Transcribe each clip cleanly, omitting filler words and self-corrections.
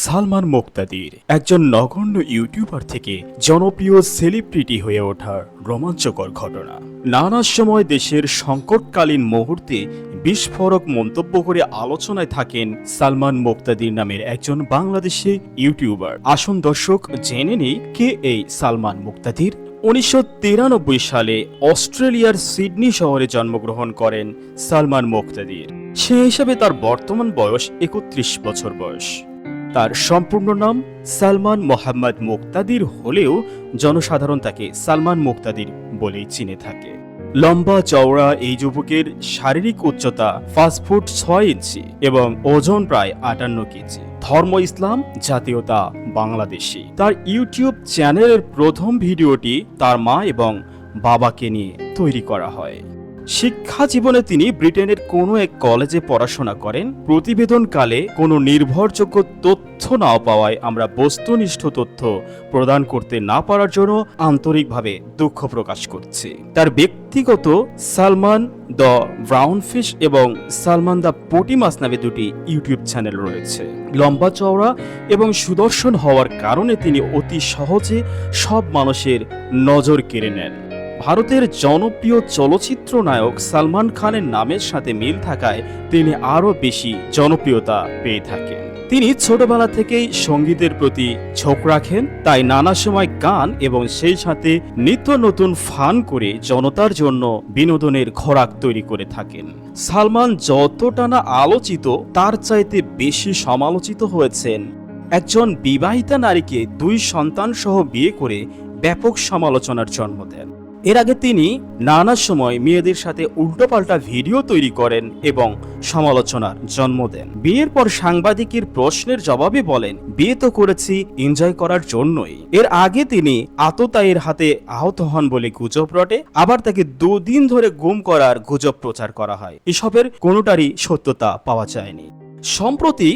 সালমান মুক্তাদির একজন নগণ্য ইউটিউবার থেকে জনপ্রিয় সেলিব্রিটি হয়ে ওঠার রোমাঞ্চকর ঘটনা। নানা সময় দেশের সংকটকালীন মুহূর্তে বিস্ফোরক মন্তব্য করে আলোচনায় থাকেন সালমান মুক্তাদির নামের একজন বাংলাদেশি ইউটিউবার। আসুন দর্শক জেনে নেই কে এই সালমান মুক্তাদির। 1993 সালে অস্ট্রেলিয়ার সিডনি শহরে জন্মগ্রহণ করেন সালমান মুক্তাদির। সে হিসাবে তার বর্তমান বয়স 31 বছর বয়স। তার সম্পূর্ণ নাম সালমান মোহাম্মদ মুক্তাদির হলেও জনসাধারণ তাকে সালমান মুক্তাদির বলেই চিনে থাকে। লম্বা চওড়া এই যুবকের শারীরিক উচ্চতা 5 ফুট 6 ইঞ্চি এবং ওজন প্রায় 58 কেজি। ধর্ম ইসলাম, জাতীয়তা বাংলাদেশি। তার ইউটিউব চ্যানেলের প্রথম ভিডিওটি তার মা এবং বাবাকে নিয়ে তৈরি করা হয়। শিক্ষা জীবনে তিনি ব্রিটেনের কোনো এক কলেজে পড়াশোনা করেন। প্রতিবেদনকালে কোনো নির্ভরযোগ্য তথ্য না পাওয়ায় আমরা বস্তুনিষ্ঠ তথ্য প্রদান করতে না পারার জন্য আন্তরিকভাবে দুঃখ প্রকাশ করছি। তার ব্যক্তিগত সালমান দ্য ব্রাউন ফিশ এবং সালমান দ্য পুঁটি মাছ নামে দুটি ইউটিউব চ্যানেল রয়েছে। লম্বা চওড়া এবং সুদর্শন হওয়ার কারণে তিনি অতি সহজে সব মানুষের নজর কেড়ে নেন। ভারতের জনপ্রিয় চলচ্চিত্র নায়ক সালমান খানের নামের সাথে মিল থাকায় তিনি আরও বেশি জনপ্রিয়তা পেয়ে থাকেন। তিনি ছোটবেলা থেকেই সঙ্গীতের প্রতি ঝোঁক রাখেন, তাই নানা সময় গান এবং সেই সাথে নিত্য নতুন ফান করে জনতার জন্য বিনোদনের খোরাক তৈরি করে থাকেন। সালমান যতটা না আলোচিত তার চাইতে বেশি সমালোচিত হয়েছেন। একজন বিবাহিতা নারীকে 2 সন্তান সহ বিয়ে করে ব্যাপক সমালোচনার জন্ম দেন। এর আগে তিনি নানা সময় মেয়েদের সাথে উল্টোপাল্টা ভিডিও তৈরি করেন এবং সমালোচনার জন্ম দেন। বিয়ের পর সাংবাদিকের প্রশ্নের জবাবে বলেন, বিয়ে তো করেছি এনজয় করার জন্যই। এর আগে তিনি আততায়ীর হাতে আহত হন বলে গুজব রটে, আবার তাকে 2 দিন ধরে গুম করার গুজব প্রচার করা হয়। এসবের কোনোটারই সত্যতা পাওয়া যায়নি। সম্প্রতি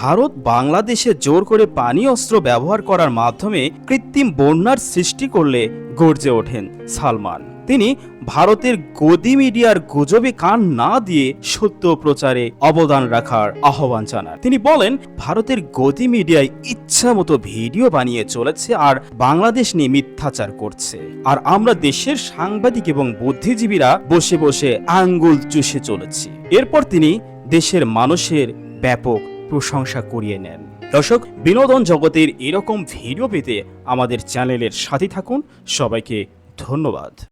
ভারত বাংলাদেশে জোর করে পানি অস্ত্র ব্যবহার করার মাধ্যমে কৃত্রিম বন্যার সৃষ্টি করলে গর্জে ওঠেন সালমান। তিনি ভারতের গদি মিডিয়ার গুজবে কান না দিয়ে সত্য প্রচারে অবদান রাখার আহ্বান জানান। তিনি বলেন, ভারতের গদি মিডিয়ায় ইচ্ছা মতো ভিডিও বানিয়ে চলেছে আর বাংলাদেশ নিয়ে মিথ্যাচার করছে, আর আমরা দেশের সাংবাদিক এবং বুদ্ধিজীবীরা বসে বসে আঙ্গুল চুষে চলেছি। এরপর তিনি দেশের মানুষের ব্যাপক প্রশংসা করিয়ে নেন। দর্শক, বিনোদন জগতের এরকম ভিডিও পেতে আমাদের চ্যানেলের সাথে থাকুন। সবাইকে ধন্যবাদ।